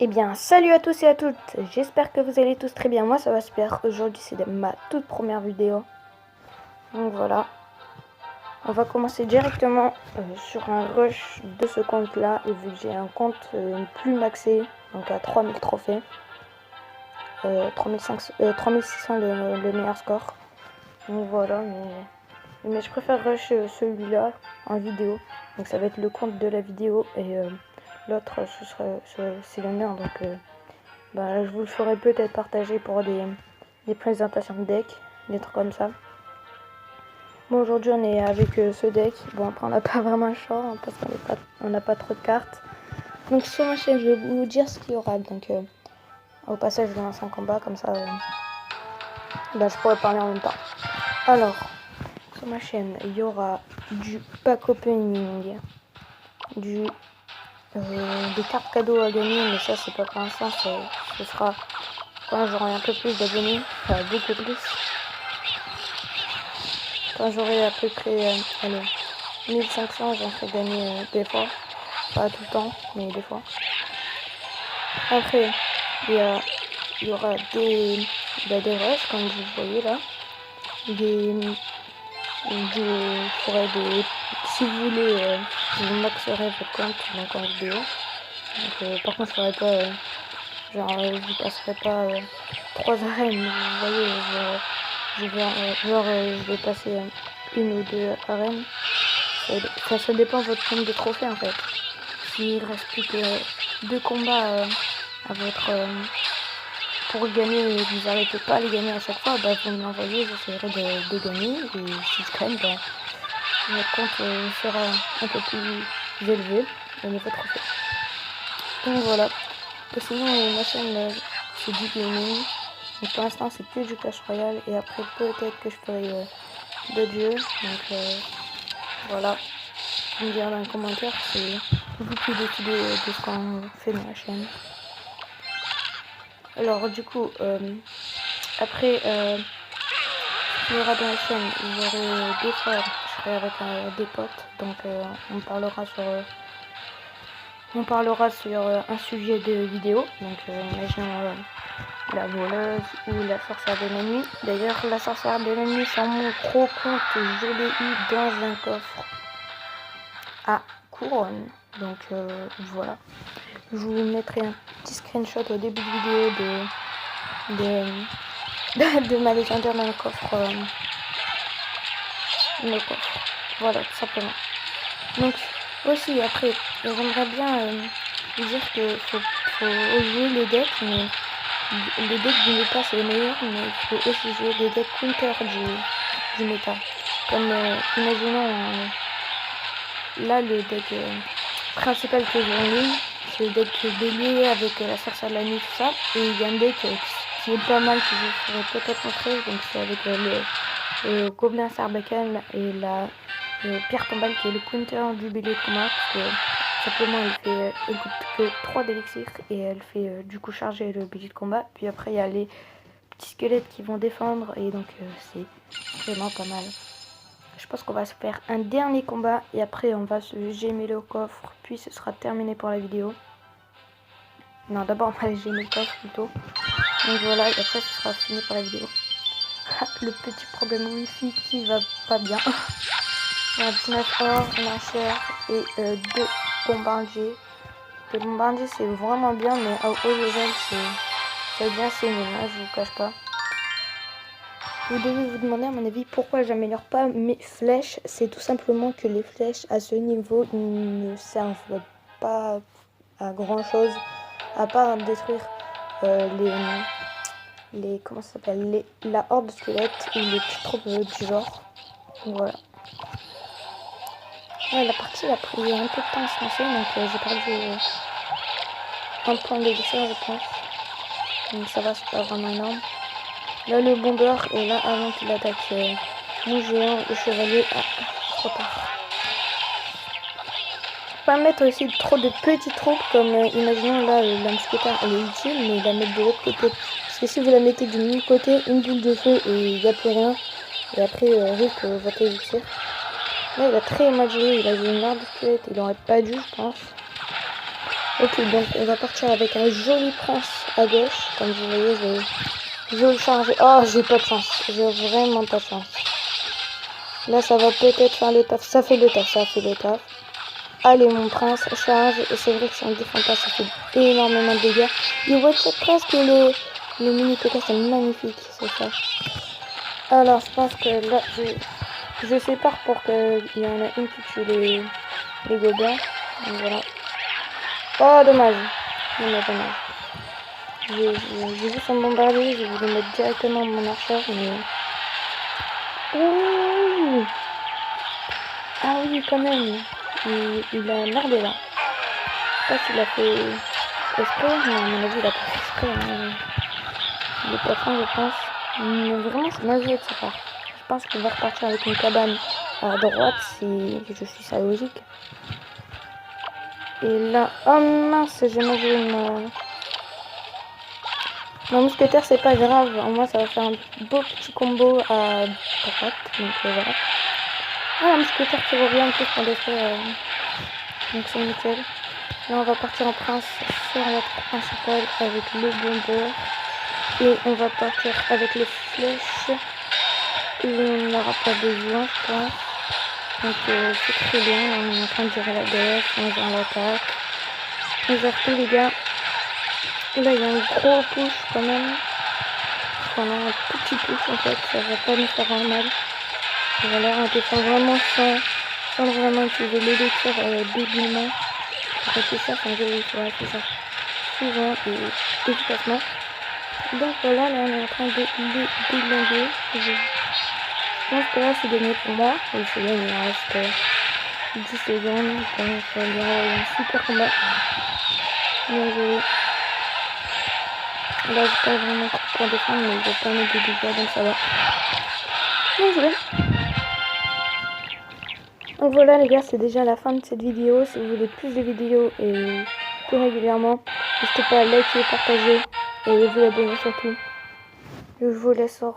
Eh bien, salut à tous et à toutes, j'espère que vous allez tous très bien, moi ça va super, aujourd'hui c'est ma toute première vidéo, donc voilà, on va commencer directement sur un rush de ce compte là, et vu que j'ai un compte plus maxé, donc à 3000 trophées, 3600 le meilleur score, donc voilà, mais je préfère rush celui-là en vidéo, donc ça va être le compte de la vidéo, et l'autre c'est le mien, donc... je vous le ferai peut-être partager pour des présentations de deck, des trucs comme ça. Bon, aujourd'hui on est avec ce deck. Bon, après on n'a pas vraiment le choix hein, parce qu'on n'a pas trop de cartes. Donc sur ma chaîne je vais vous dire ce qu'il y aura. Donc au passage je lance un combat comme ça je pourrais parler en même temps. Alors sur ma chaîne il y aura du pack opening, des cartes cadeaux à gagner, mais ça c'est pas pour l'instant, ce sera quand j'aurai un peu plus d'abonnés, enfin beaucoup plus. Quand j'aurai à peu près 1500, j'en ferai gagner des fois. Pas tout le temps, mais des fois. Après, il y aura des rushs, comme vous voyez là. Si vous voulez, vous maxerez votre compte donc en vidéo. Donc, par contre, je ferai pas, vous passerez pas 3 arènes. Vous voyez, je vais passer une ou deux arènes. Ça dépend de votre nombre de trophées en fait. S'il reste plus que 2 combats à votre pour gagner et que vous n'arrêtez pas à les gagner à chaque fois, vous me l'envoyez, j'essaierai de gagner. Et si je gagne, votre compte sera un peu plus élevé au niveau trophée. Donc voilà. Et sinon ma chaîne c'est du gaming. Donc pour l'instant c'est que du Clash Royale et après peut-être que je ferai d'autres jeux. Donc voilà. Vous me direz dans les commentaires, c'est vous qui décidez de ce qu'on fait dans la chaîne. Alors du coup, après il y aura dans la chaîne, j'aurai des fois, je serai avec des potes, donc on parlera sur un sujet de vidéo, donc imaginons la voleuse ou la sorcière de la nuit. D'ailleurs la sorcière de la nuit sur mon gros compte, je l'ai eu dans un coffre à couronne, donc voilà. Je vous mettrai un petit screenshot au début de vidéo de ma légendaire dans le coffre. Voilà, tout simplement. Donc aussi après, j'aimerais bien vous dire que faut jouer les decks, mais les decks du méta c'est les meilleurs, mais il faut aussi jouer des decks counter du méta. Comme imaginons là le deck principal que j'ai en ligne, c'est le deck bélier avec la sorcière de la nuit, tout ça. Et il y a un deck qui est pas mal que je pourrais peut-être montrer, donc c'est avec le gobelin sarbacane et la pierre tombale qui est le counter du bélier de combat, parce que simplement elle coûte que 3 d'élixir et elle fait du coup charger le bélier de combat. Puis après il y a les petits squelettes qui vont défendre et donc c'est vraiment pas mal. Je pense qu'on va se faire un dernier combat et après on va se gémer au coffre, puis ce sera terminé pour la vidéo. Non, d'abord on va aller gémer le coffre plutôt. Donc voilà, et après ce sera fini pour la vidéo. Le petit problème wifi qui va pas bien. On a 19 or, une enchère et 2 bombardiers. Le bombardier c'est vraiment bien, mais à haut level c'est bien, c'est nul, hein, je vous cache pas. Vous devez vous demander à mon avis pourquoi j'améliore pas mes flèches. C'est tout simplement que les flèches à ce niveau ne servent pas à grand chose à part détruire comment ça s'appelle, la horde de squelettes ou les petites troupes du genre. Voilà. Ouais, la partie a pris un peu de temps à se lancer, donc j'ai perdu un point d'élixir je pense. Donc ça va, c'est pas vraiment énorme. Là le bomber est là avant qu'il attaque mon géant, le chevalier. Trop tard. Faut pas mettre aussi trop de petites troupes comme imaginons là la mousquetaire elle est utile, mais la mettre de l'autre côté. Parce que si vous la mettez du même côté, une boule de feu et il n'y a plus rien. Et après risque votre élixir. Là il a très mal joué, il a joué une horde de squelette, il aurait pas dû je pense. Ok, donc on va partir avec un joli prince à gauche. Comme vous voyez, je vais le charger. Oh, j'ai pas de chance. J'ai vraiment pas de chance. Là, ça va peut-être faire le taf. Ça fait le taf, ça fait le taf. Allez, mon prince, charge. Et c'est vrai que si on défend pas, ça fait énormément de dégâts. Il one-shot presque le mini PK, c'est magnifique, c'est ça. Alors, je pense que là, je sépare pour qu'il y en a une qui tue les gobelins. Donc voilà. Oh, dommage. Dommage. J'ai vu son bombardier, je voulais mettre directement mon archer, mais... Ouh. Ah oui, quand même. Il a merdé là. Je sais pas s'il a fait exprès, mais à mon avis, il a pas fait exprès. Hein. Il est pas fin, je pense. Mais vraiment, c'est mal joué de sa part. Je pense qu'il va repartir avec une cabane à droite si je suis sa logique. Et là, oh mince, j'ai mal joué mon mousquetaire, c'est pas grave. Au moins, ça va faire un beau petit combo à droite. Donc voilà. Ah, la mousquetaire qui revient en plus pour détruire. Donc c'est nickel. Là, on va partir en prince sur la tour principale avec le bomber. Et on va partir avec les flèches. Et on n'aura pas besoin, je pense. Donc c'est très bien. Là, on est en train de gérer la guerre. On gère l'attaque. On gère tout, les gars. Là, il y a un gros push quand même. Enfin, non, un tout petit push en fait. Ça va pas nous faire un mal. Voilà, on défend vraiment sans vraiment utiliser l'élixir débilement. On fait ça, enfin, je faire ça souvent et efficacement. Donc voilà, là on est en train de déglinguer. Je pense que là c'est gagné pour moi. Oui, c'est gagné, il reste 10 secondes. Donc il y a un super combat. Bien joué. Là j'ai pas vraiment pour défendre, mais je vais pas mettre des dégâts, donc ça va. Bien joué. Donc voilà les gars, c'est déjà la fin de cette vidéo. Si vous voulez plus de vidéos et plus régulièrement, n'hésitez pas à liker, partager et vous abonner surtout. Je vous laisse sur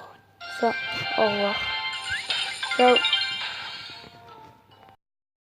ça. Au revoir. Ciao.